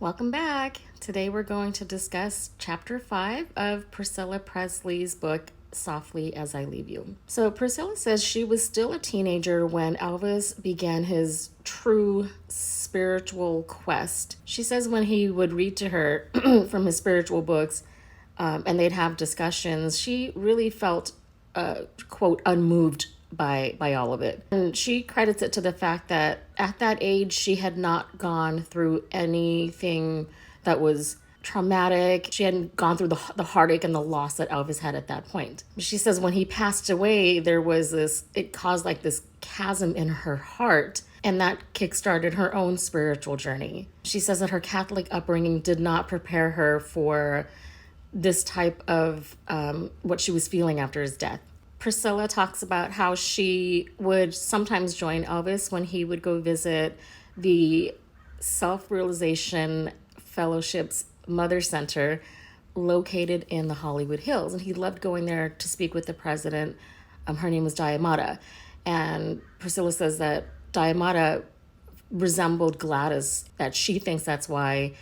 Welcome back. Today we're going to discuss Chapter 5 of Priscilla Presley's book, Softly as I Leave You. So Priscilla says she was still a teenager when Elvis began his true spiritual quest. She says when he would read to her from his spiritual books and they'd have discussions, she really felt, quote, unmoved by all of it. And she credits it to the fact that at that age, she had not gone through anything that was traumatic. She hadn't gone through the heartache and the loss that Elvis had at that point. She says when he passed away, there was it caused like this chasm in her heart, and that kickstarted her own spiritual journey. She says that her Catholic upbringing did not prepare her for this type of what she was feeling after his death. Priscilla talks about how she would sometimes join Elvis when he would go visit the Self-Realization Fellowship's Mother Center located in the Hollywood Hills. And he loved going there to speak with the president. Her name was Diamata. And Priscilla says that Diamata resembled Gladys, that she thinks that's why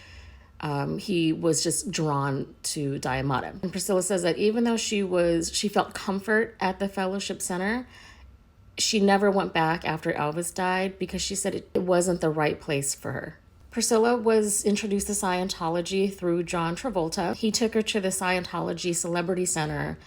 he was just drawn to Diamata. And Priscilla says that even though she felt comfort at the Fellowship Center, she never went back after Elvis died because she said it wasn't the right place for her. Priscilla was introduced to Scientology through John Travolta. He took her to the Scientology Celebrity Center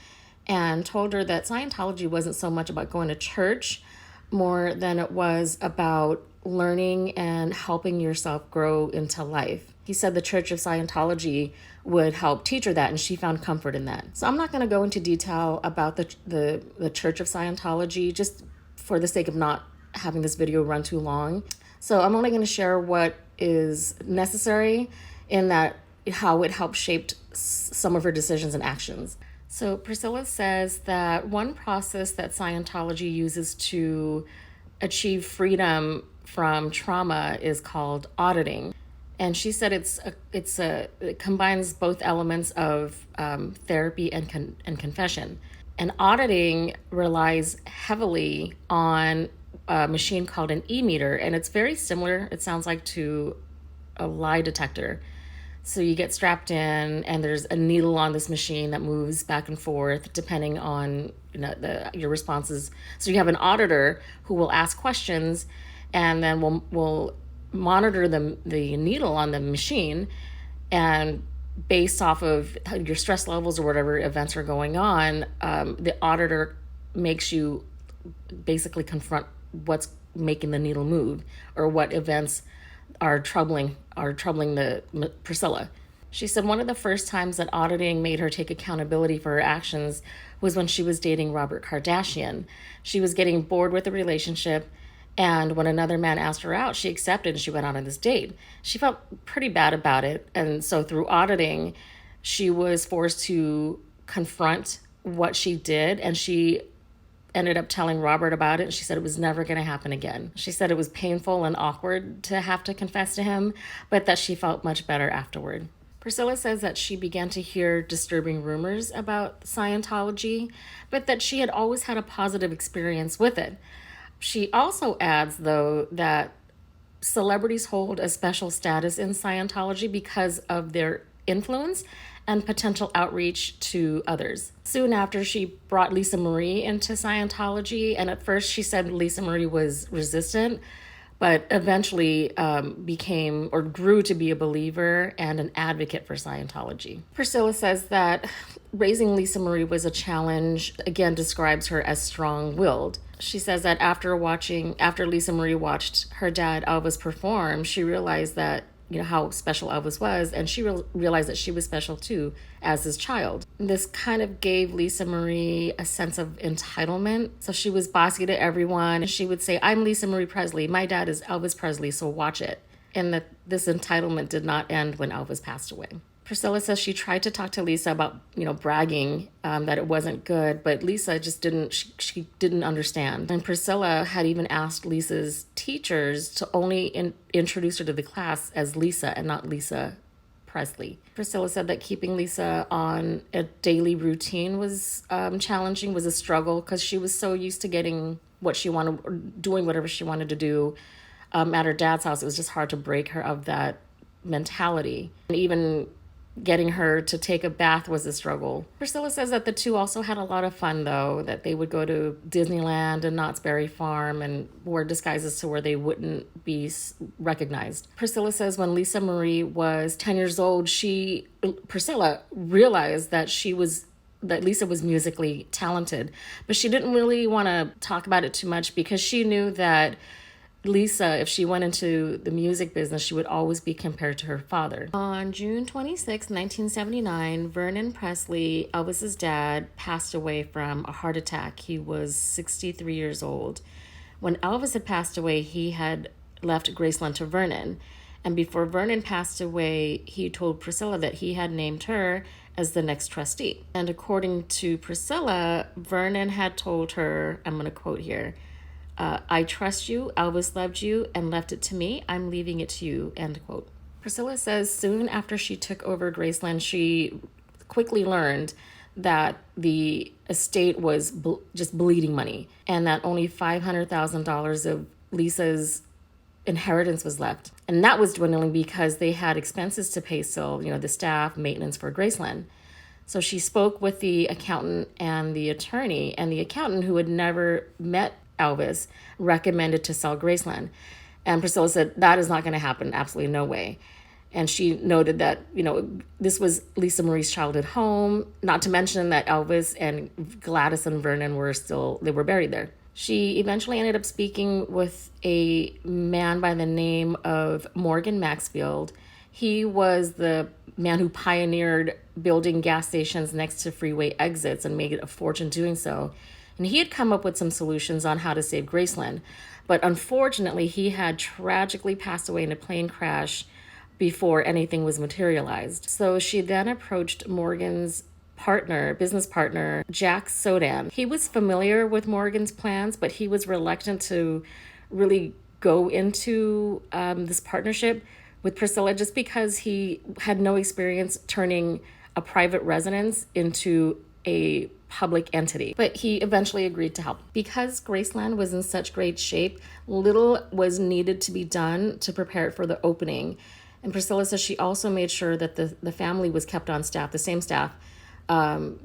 and told her that Scientology wasn't so much about going to church more than it was about learning and helping yourself grow into life. He said the Church of Scientology would help teach her that, and she found comfort in that. So I'm not going to go into detail about the Church of Scientology, just for the sake of not having this video run too long. So I'm only going to share what is necessary in that, how it helped shape some of her decisions and actions. So Priscilla says that one process that Scientology uses to achieve freedom from trauma is called auditing. And she said it combines both elements of therapy and confession. And auditing relies heavily on a machine called an e-meter, and it's very similar, it sounds like, to a lie detector. So you get strapped in, and there's a needle on this machine that moves back and forth depending on your responses. So you have an auditor who will ask questions, and then will monitor the needle on the machine, and based off of your stress levels or whatever events are going on, the auditor makes you basically confront what's making the needle move or what events are troubling the Priscilla. She said one of the first times that auditing made her take accountability for her actions was when she was dating Robert Kardashian. She was getting bored with the relationship, and when another man asked her out, she accepted and she went out on this date. She felt pretty bad about it. And so through auditing, she was forced to confront what she did. And she ended up telling Robert about it. And she said it was never going to happen again. She said it was painful and awkward to have to confess to him, but that she felt much better afterward. Priscilla says that she began to hear disturbing rumors about Scientology, but that she had always had a positive experience with it. She also adds, though, that celebrities hold a special status in Scientology because of their influence and potential outreach to others. Soon after, she brought Lisa Marie into Scientology, and at first she said Lisa Marie was resistant, but eventually became or grew to be a believer and an advocate for Scientology. Priscilla says that raising Lisa Marie was a challenge, again describes her as strong-willed. She says that after Lisa Marie watched her dad Elvis perform, she realized that, how special Elvis was, and she realized that she was special too as his child. This kind of gave Lisa Marie a sense of entitlement. So she was bossy to everyone. She would say, "I'm Lisa Marie Presley. My dad is Elvis Presley, so watch it." And that this entitlement did not end when Elvis passed away. Priscilla says she tried to talk to Lisa about, bragging that it wasn't good, but Lisa just she didn't understand. And Priscilla had even asked Lisa's teachers to only introduce her to the class as Lisa and not Lisa Presley. Priscilla said that keeping Lisa on a daily routine was challenging, was a struggle, because she was so used to getting what she wanted, or doing whatever she wanted to do at her dad's house. It was just hard to break her of that mentality. And even getting her to take a bath was a struggle. Priscilla says that the two also had a lot of fun, though, that they would go to Disneyland and Knott's Berry Farm and wear disguises to where they wouldn't be recognized. Priscilla says when Lisa Marie was 10 years old, Priscilla realized that Lisa was musically talented, but she didn't really want to talk about it too much because she knew that Lisa, if she went into the music business, she would always be compared to her father. On June 26, 1979, Vernon Presley, Elvis's dad, passed away from a heart attack. He was 63 years old. When Elvis had passed away, he had left Graceland to Vernon. And before Vernon passed away, he told Priscilla that he had named her as the next trustee. And according to Priscilla, Vernon had told her, I'm going to quote here, I trust you, Elvis loved you, and left it to me. I'm leaving it to you, end quote. Priscilla says soon after she took over Graceland, she quickly learned that the estate was just bleeding money and that only $500,000 of Lisa's inheritance was left. And that was dwindling because they had expenses to pay still, the staff, maintenance for Graceland. So she spoke with the accountant and the attorney, and the accountant, who had never met Elvis, recommended to sell Graceland. And Priscilla said, that is not going to happen. Absolutely no way. And she noted that, this was Lisa Marie's childhood home, not to mention that Elvis and Gladys and Vernon were buried there. She eventually ended up speaking with a man by the name of Morgan Maxfield. He was the man who pioneered building gas stations next to freeway exits and made a fortune doing so. And he had come up with some solutions on how to save Graceland. But unfortunately, he had tragically passed away in a plane crash before anything was materialized. So she then approached Morgan's business partner, Jack Sodan. He was familiar with Morgan's plans, but he was reluctant to really go into this partnership with Priscilla just because he had no experience turning a private residence into a public entity. But he eventually agreed to help. Because Graceland was in such great shape, little was needed to be done to prepare it for the opening. And Priscilla says she also made sure that the family was kept on staff, the same staff,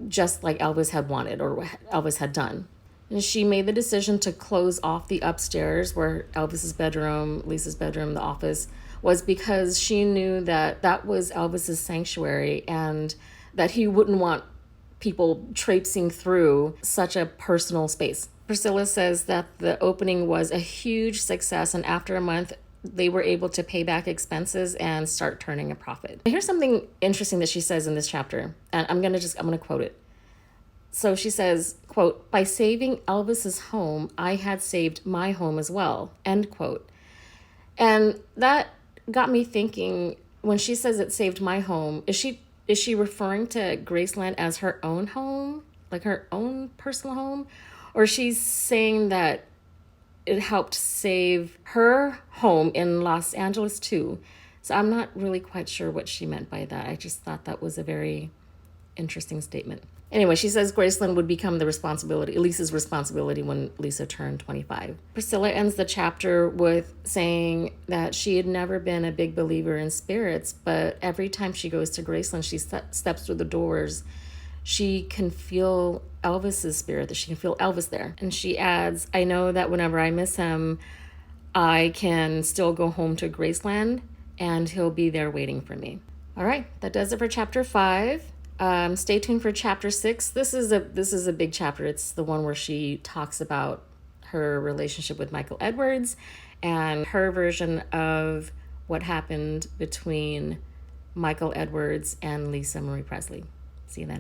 just like Elvis had wanted or Elvis had done. And she made the decision to close off the upstairs where Elvis's bedroom, Lisa's bedroom, the office was, because she knew that that was Elvis's sanctuary and that he wouldn't want people traipsing through such a personal space. Priscilla says that the opening was a huge success, and after a month, they were able to pay back expenses and start turning a profit. Here's something interesting that she says in this chapter, and I'm gonna quote it. So she says, quote, "By saving Elvis's home, I had saved my home as well," end quote. And that got me thinking, when she says it saved my home, is she referring to Graceland as her own home, like her own personal home? Or she's saying that it helped save her home in Los Angeles too? So I'm not really quite sure what she meant by that. I just thought that was a very interesting statement. Anyway, she says Graceland would become Lisa's responsibility when Lisa turned 25. Priscilla ends the chapter with saying that she had never been a big believer in spirits, but every time she goes to Graceland, she steps through the doors, she can feel Elvis's spirit, that she can feel Elvis there. And she adds, "I know that whenever I miss him, I can still go home to Graceland and he'll be there waiting for me." All right, that does it for chapter 5. Stay tuned for chapter 6. This is a big chapter. It's the one where she talks about her relationship with Michael Edwards and her version of what happened between Michael Edwards and Lisa Marie Presley. See you then.